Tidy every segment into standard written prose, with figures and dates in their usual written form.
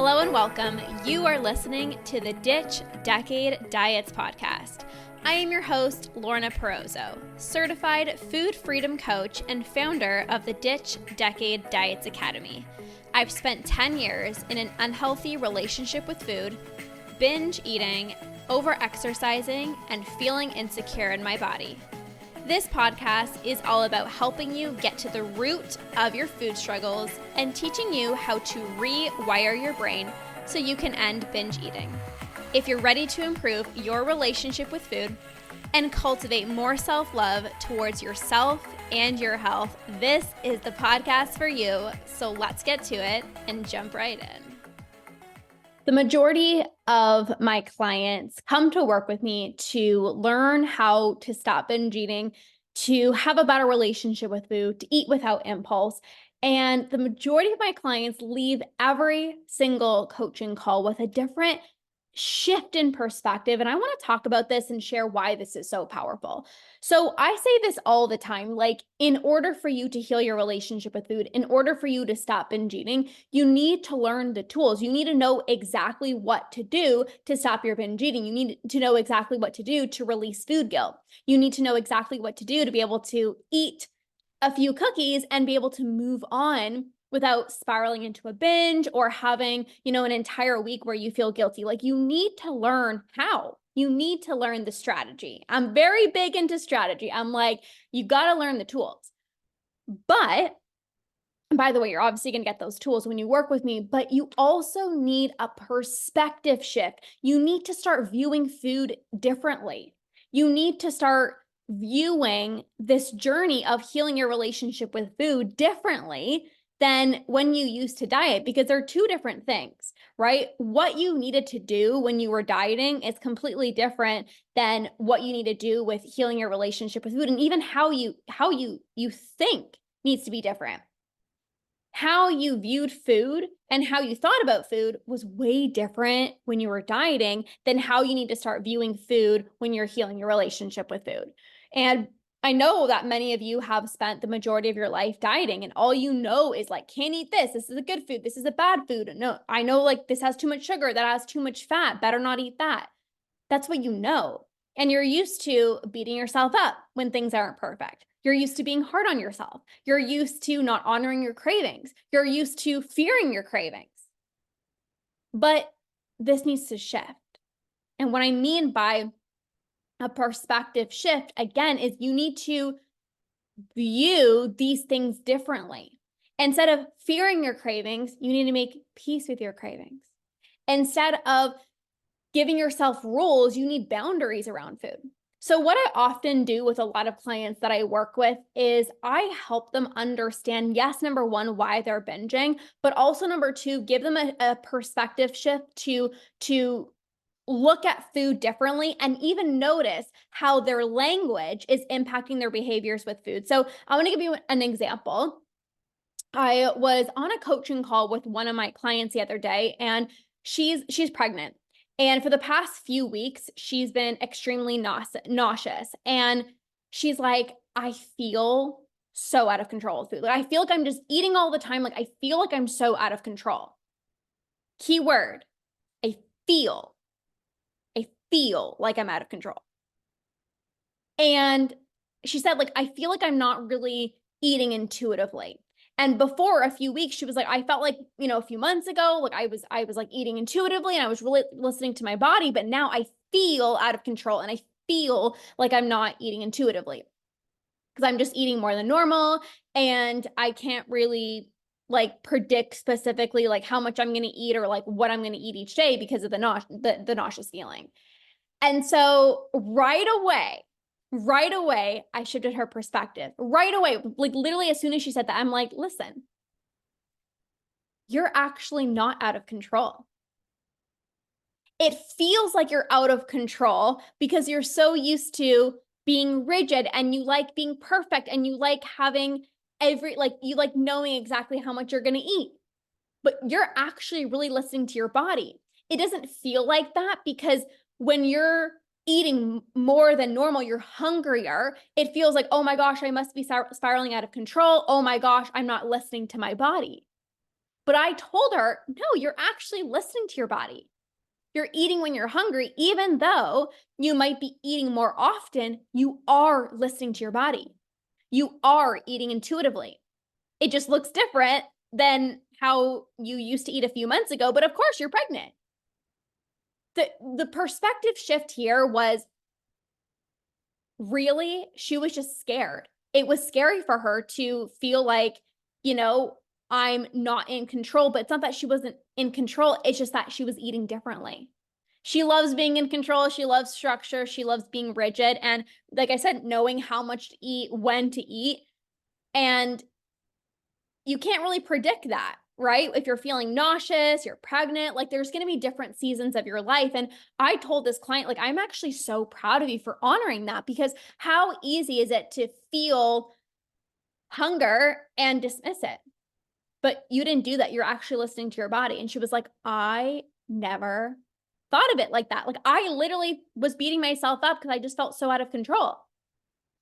Hello and welcome. You are listening to the Ditch Decade Diets podcast. I am your host, Lorna, certified food freedom coach and founder of the Ditch Decade Diets Academy. I've spent 10 years in an unhealthy relationship with food, binge eating, over-exercising, and feeling insecure in my body. This podcast is all about helping you get to the root of your food struggles and teaching you how to rewire your brain so you can end binge eating. If you're ready to improve your relationship with food and cultivate more self-love towards yourself and your health, this is the podcast for you. So let's get to it and jump right in. The majority of my clients come to work with me to learn how to stop binge eating, to have a better relationship with food, to eat without impulse. And the majority of my clients leave every single coaching call with a different shift in perspective. And I want to talk about this and share why this is so powerful. So I say this all the time, like in order for you to heal your relationship with food, in order for you to stop binge eating, you need to learn the tools. You need to know exactly what to do to stop your binge eating. You need to know exactly what to do to release food guilt. You need to know exactly what to do to be able to eat a few cookies and be able to move on without spiraling into a binge or having, an entire week where you feel guilty. Like you need to learn how. You need to learn the strategy. I'm very big into strategy. I'm like, you got to learn the tools. But by the way, you're obviously going to get those tools when you work with me, but you also need a perspective shift. You need to start viewing food differently. You need to start viewing this journey of healing your relationship with food differently than when you used to diet, because they're two different things, right? What you needed to do when you were dieting is completely different than what you need to do with healing your relationship with food. And even how you think needs to be different. How you viewed food and how you thought about food was way different when you were dieting than how you need to start viewing food when you're healing your relationship with food. And I know that many of you have spent the majority of your life dieting and all you know is like, can't eat this. This is a good food. This is a bad food. No, I know like this has too much sugar. That has too much fat. Better not eat that. That's what you know. And you're used to beating yourself up when things aren't perfect. You're used to being hard on yourself. You're used to not honoring your cravings. You're used to fearing your cravings. But this needs to shift. And what I mean by a perspective shift, again, is you need to view these things differently. Instead of fearing your cravings, you need to make peace with your cravings. Instead of giving yourself rules, you need boundaries around food. So what I often do with a lot of clients that I work with is I help them understand, yes, number one, why they're binging, but also number two, give them a perspective shift to look at food differently and even notice how their language is impacting their behaviors with food. So I want to give you an example. I was on a coaching call with one of my clients the other day, and she's pregnant. And for the past few weeks, she's been extremely nauseous. And she's like, I feel so out of control with food. Like, I feel like I'm just eating all the time. Like, I feel like I'm so out of control. Keyword, I feel like I'm out of control. And she said, like, I feel like I'm not really eating intuitively. And before a few weeks, she was like, I felt like, a few months ago, like I was like eating intuitively and I was really listening to my body, but now I feel out of control and I feel like I'm not eating intuitively because I'm just eating more than normal and I can't really like predict specifically like how much I'm going to eat or like what I'm going to eat each day because of the nauseous feeling. And so right away, I shifted her perspective. Right away, like literally as soon as she said that, I'm like, listen, you're actually not out of control. It feels like you're out of control because you're so used to being rigid and you like being perfect and you like having you like knowing exactly how much you're going to eat. But you're actually really listening to your body. It doesn't feel like that because when you're eating more than normal, you're hungrier. It feels like, oh my gosh, I must be spiraling out of control. Oh my gosh, I'm not listening to my body. But I told her, no, you're actually listening to your body. You're eating when you're hungry, even though you might be eating more often, you are listening to your body. You are eating intuitively. It just looks different than how you used to eat a few months ago, but of course you're pregnant. The perspective shift here was really, she was just scared. It was scary for her to feel like, I'm not in control, but it's not that she wasn't in control. It's just that she was eating differently. She loves being in control. She loves structure. She loves being rigid. And like I said, knowing how much to eat, when to eat. And you can't really predict that, right? If you're feeling nauseous, you're pregnant, like there's going to be different seasons of your life. And I told this client, like, I'm actually so proud of you for honoring that, because how easy is it to feel hunger and dismiss it? But you didn't do that. You're actually listening to your body. And she was like, I never thought of it like that. Like, I literally was beating myself up because I just felt so out of control.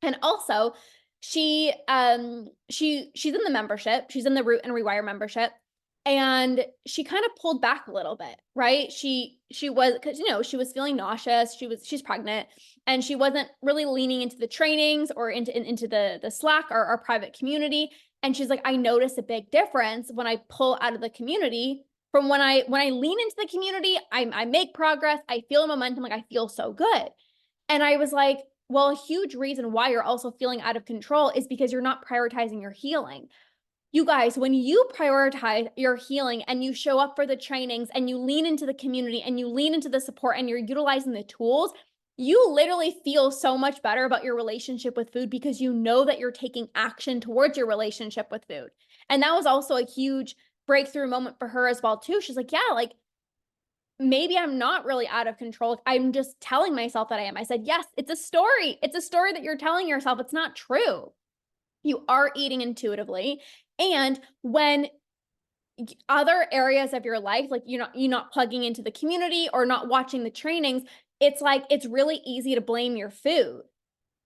And also, she's in the membership. She's in the Root and Rewire membership. And she kind of pulled back a little bit, right? She was, because she was feeling nauseous. She's pregnant, and she wasn't really leaning into the trainings or into the Slack or our private community. And she's like, I notice a big difference when I pull out of the community from when I lean into the community. I make progress. I feel momentum. Like, I feel so good. And I was like, well, a huge reason why you're also feeling out of control is because you're not prioritizing your healing. You guys, when you prioritize your healing and you show up for the trainings and you lean into the community and you lean into the support and you're utilizing the tools, you literally feel so much better about your relationship with food, because you know that you're taking action towards your relationship with food. And that was also a huge breakthrough moment for her as well, too. She's like, yeah, like, maybe I'm not really out of control. I'm just telling myself that I am. I said, yes, it's a story. It's a story that you're telling yourself. It's not true. You are eating intuitively. And when other areas of your life, like you're not plugging into the community or not watching the trainings, it's like, it's really easy to blame your food,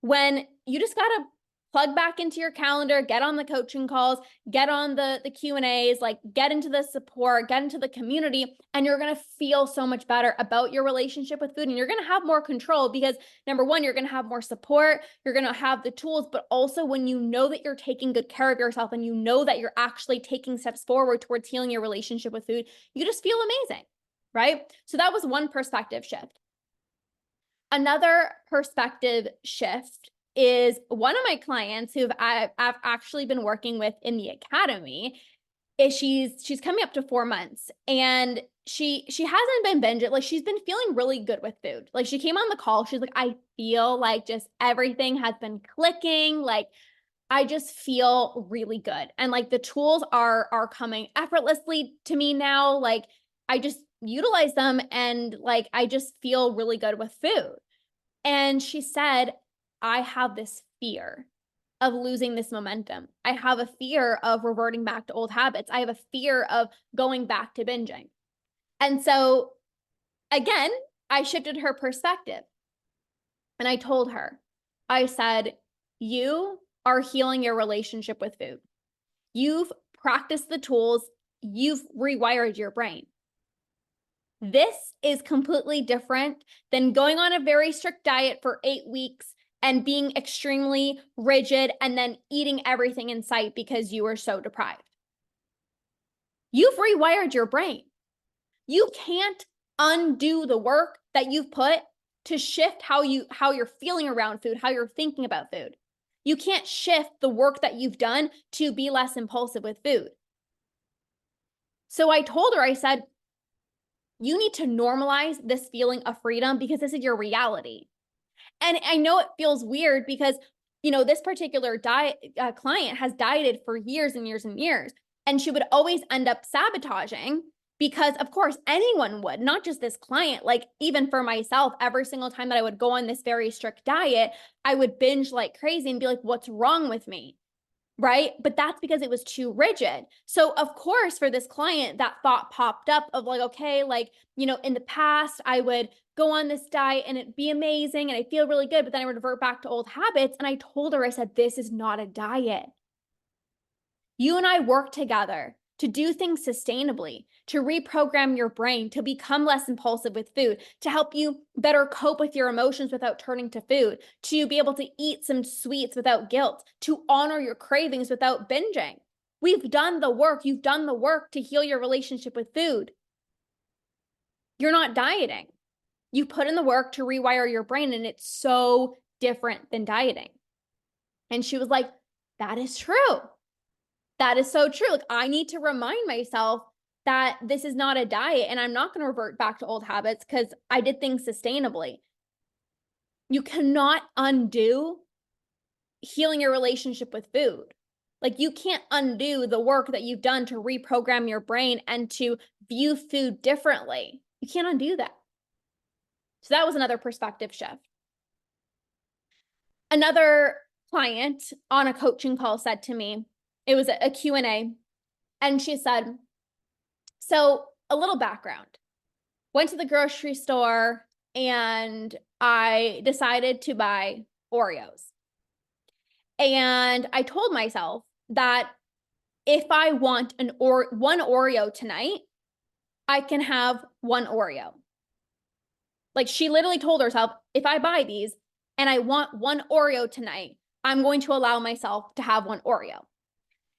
when you just got to plug back into your calendar, get on the coaching calls, get on the Q&As, like get into the support, get into the community, and you're going to feel so much better about your relationship with food. And you're going to have more control because, number one, you're going to have more support, you're going to have the tools, but also when you know that you're taking good care of yourself and you know that you're actually taking steps forward towards healing your relationship with food, you just feel amazing, right? So that was one perspective shift. Another perspective shift is one of my clients who I've actually been working with in the academy. Is she's coming up to 4 months, and she hasn't been binging. Like, she's been feeling really good with food. Like, she came on the call, she's like, I feel like just everything has been clicking. Like, I just feel really good. And like the tools are coming effortlessly to me now. Like, I just utilize them, and like I just feel really good with food. And she said, I have this fear of losing this momentum. I have a fear of reverting back to old habits. I have a fear of going back to binging. And so again, I shifted her perspective. And I told her, I said, you are healing your relationship with food. You've practiced the tools. You've rewired your brain. This is completely different than going on a very strict diet for 8 weeks and being extremely rigid and then eating everything in sight because you were so deprived. You've rewired your brain. You can't undo the work that you've put to shift how you're feeling around food, how you're thinking about food. You can't shift the work that you've done to be less impulsive with food. So I told her, I said, you need to normalize this feeling of freedom because this is your reality. And I know it feels weird because, this particular client has dieted for years and years and years, and she would always end up sabotaging because, of course, anyone would, not just this client. Like, even for myself, every single time that I would go on this very strict diet, I would binge like crazy and be like, what's wrong with me? Right? But that's because it was too rigid. So of course, for this client, that thought popped up of like, okay, like, in the past, I would go on this diet and it'd be amazing and I feel really good, but then I would revert back to old habits. And I told her, I said, this is not a diet. You and I work together to do things sustainably, to reprogram your brain, to become less impulsive with food, to help you better cope with your emotions without turning to food, to be able to eat some sweets without guilt, to honor your cravings without binging. We've done the work. You've done the work to heal your relationship with food. You're not dieting. You put in the work to rewire your brain, and it's so different than dieting. And she was like, that is true. That is so true. Like, I need to remind myself that this is not a diet, and I'm not going to revert back to old habits because I did things sustainably. You cannot undo healing your relationship with food. Like, you can't undo the work that you've done to reprogram your brain and to view food differently. You can't undo that. So that was another perspective shift. Another client on a coaching call said to me, it was a Q&A, and she said, so a little background. Went to the grocery store and I decided to buy Oreos. And I told myself that if I want one Oreo tonight, I can have one Oreo. Like, she literally told herself, if I buy these and I want one Oreo tonight, I'm going to allow myself to have one Oreo.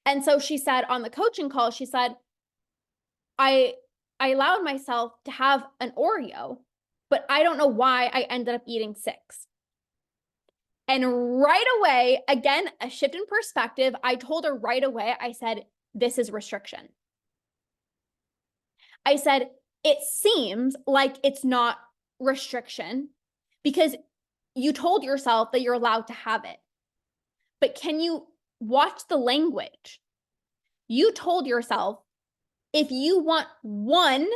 And so she said on the coaching call, she said, I allowed myself to have an Oreo, but I don't know why I ended up eating 6. And right away, again, a shift in perspective, I told her right away, I said, this is restriction. I said, it seems like it's not restriction because you told yourself that you're allowed to have it. But can you watch the language? You told yourself, if you want one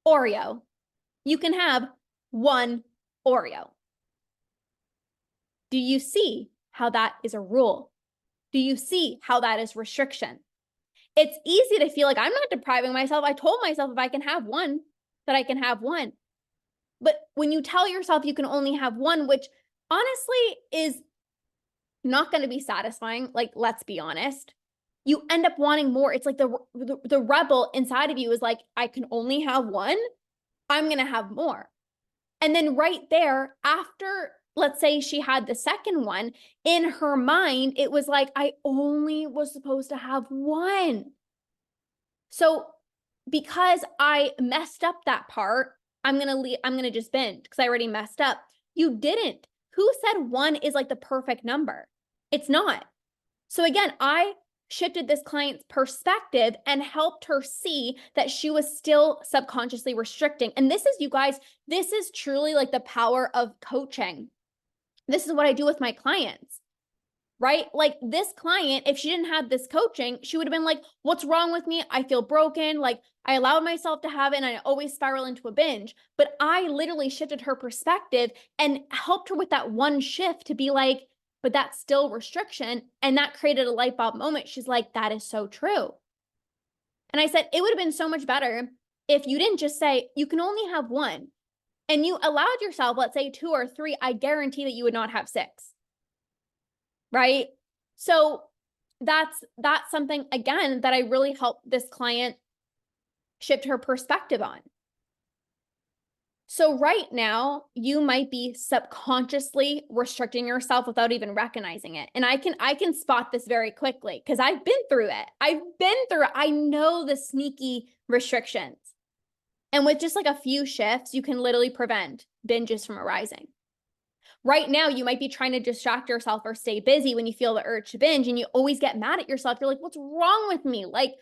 Oreo, you can have one Oreo. Do you see how that is a rule? Do you see how that is restriction? It's easy to feel like I'm not depriving myself. I told myself if I can have one, that I can have one. But when you tell yourself you can only have one, which honestly is not going to be satisfying, like, let's be honest, you end up wanting more. It's like the rebel inside of you is like, I can only have one. I'm going to have more. And then right there, after, let's say she had the second one, in her mind, it was like, I only was supposed to have one. So because I messed up that part, I'm going to just binge because I already messed up. You didn't. Who said one is like the perfect number? It's not. So again, I shifted this client's perspective and helped her see that she was still subconsciously restricting. And this is, you guys, this is truly like the power of coaching. This is what I do with my clients, right? Like, this client, if she didn't have this coaching, she would have been like, what's wrong with me? I feel broken. Like, I allowed myself to have it and I always spiral into a binge. But I literally shifted her perspective and helped her with that one shift to be like, but that's still restriction. And that created a light bulb moment. She's like, that is so true. And I said, it would have been so much better if you didn't just say, you can only have one, and you allowed yourself, let's say 2 or 3, I guarantee that you would not have 6. Right? So that's something, again, that I really helped this client shift her perspective on. So right now, you might be subconsciously restricting yourself without even recognizing it. And I can spot this very quickly because I've been through it. I know the sneaky restrictions. And with just like a few shifts, you can literally prevent binges from arising. Right now, you might be trying to distract yourself or stay busy when you feel the urge to binge, and you always get mad at yourself. You're like, what's wrong with me? Like,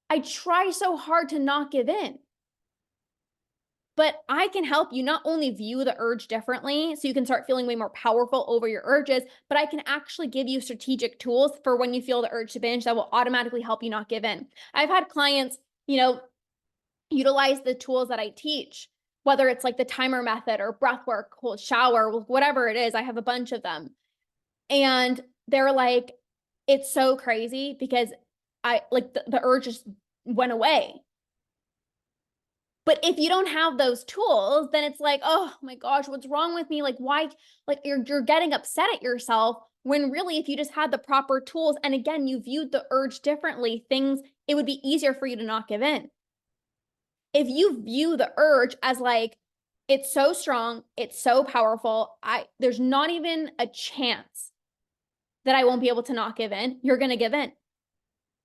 I try so hard to not give in. But I can help you not only view the urge differently so you can start feeling way more powerful over your urges, but I can actually give you strategic tools for when you feel the urge to binge that will automatically help you not give in. I've had clients, utilize the tools that I teach, whether it's like the timer method or breath work, cold shower, whatever it is. I have a bunch of them. And they're like, it's so crazy because I like the urge just went away. But if you don't have those tools, then it's like, oh my gosh, what's wrong with me? Like, why? Like, you're getting upset at yourself When really, if you just had the proper tools, and again, you viewed the urge differently, it would be easier for you to not give in. If you view the urge as like, it's so strong, it's so powerful, there's not even a chance that I won't be able to not give in, you're going to give in.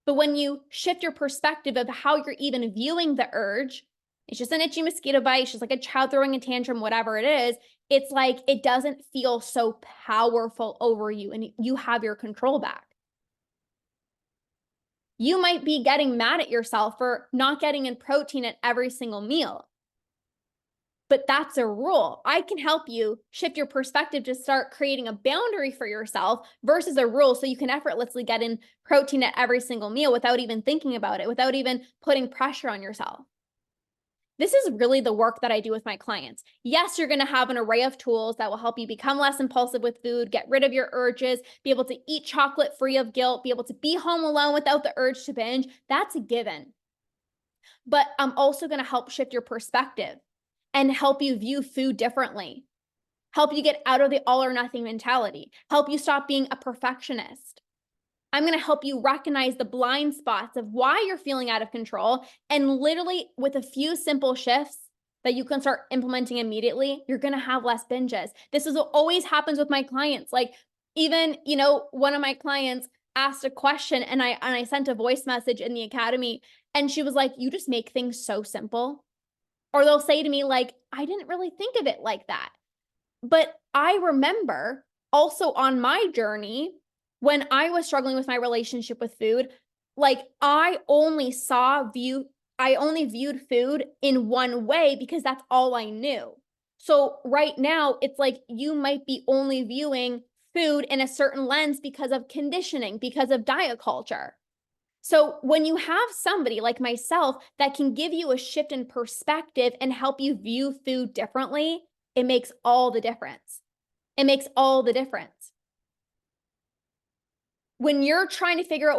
But when you shift your perspective of how you're even viewing the urge, it's just an itchy mosquito bite, it's just like a child throwing a tantrum, whatever it is, it's like it doesn't feel so powerful over you and you have your control back. You might be getting mad at yourself for not getting in protein at every single meal. But that's a rule. I can help you shift your perspective to start creating a boundary for yourself versus a rule so you can effortlessly get in protein at every single meal without even thinking about it, without even putting pressure on yourself. This is really the work that I do with my clients. Yes, you're going to have an array of tools that will help you become less impulsive with food, get rid of your urges, be able to eat chocolate free of guilt, be able to be home alone without the urge to binge. That's a given. But I'm also going to help shift your perspective and help you view food differently, help you get out of the all or nothing mentality, help you stop being a perfectionist. I'm going to help you recognize the blind spots of why you're feeling out of control. And literally, with a few simple shifts that you can start implementing immediately, you're going to have less binges. This is what always happens with my clients. Like, even, one of my clients asked a question and I sent a voice message in the academy, and she was like, "You just make things so simple." Or they'll say to me, like, "I didn't really think of it like that." But I remember also on my journey, when I was struggling with my relationship with food, like I only viewed food in one way because that's all I knew. So right now, it's like you might be only viewing food in a certain lens because of conditioning, because of diet culture. So when you have somebody like myself that can give you a shift in perspective and help you view food differently, it makes all the difference. It makes all the difference. When you're trying to figure out,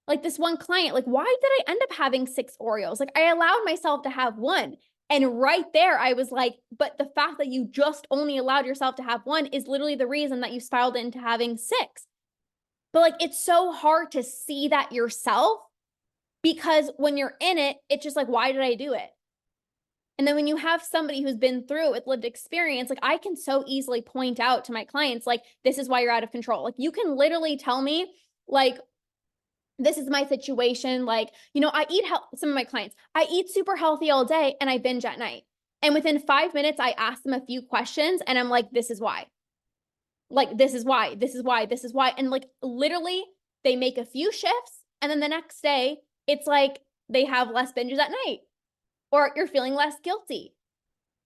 like this one client, like, why did I end up having 6 Oreos? Like, I allowed myself to have one. And right there, I was like, but the fact that you just only allowed yourself to have one is literally the reason that you spiraled into having 6. But like, it's so hard to see that yourself because when you're in it, it's just like, why did I do it? And then when you have somebody who's been through it with lived experience, like I can so easily point out to my clients, like, this is why you're out of control. Like, you can literally tell me, like, this is my situation. Like, I eat some of my clients, I eat super healthy all day and I binge at night. And within 5 minutes, I ask them a few questions and I'm like, this is why. Like, this is why, this is why, this is why. And like, literally, they make a few shifts. And then the next day, it's like they have less binges at night or you're feeling less guilty.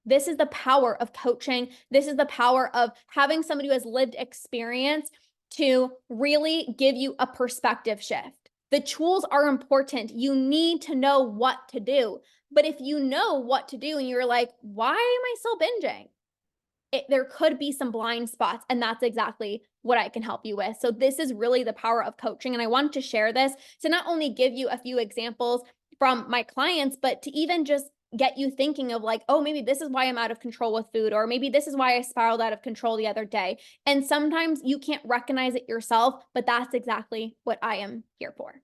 This is the power of coaching. This is the power of having somebody who has lived experience to really give you a perspective shift. The tools are important. You need to know what to do. But if you know what to do and you're like, why am I still binging? There could be some blind spots, and that's exactly what I can help you with. So this is really the power of coaching. And I wanted to share this to not only give you a few examples from my clients, but to even just get you thinking of like, oh, maybe this is why I'm out of control with food, or maybe this is why I spiraled out of control the other day. And sometimes you can't recognize it yourself, but that's exactly what I am here for.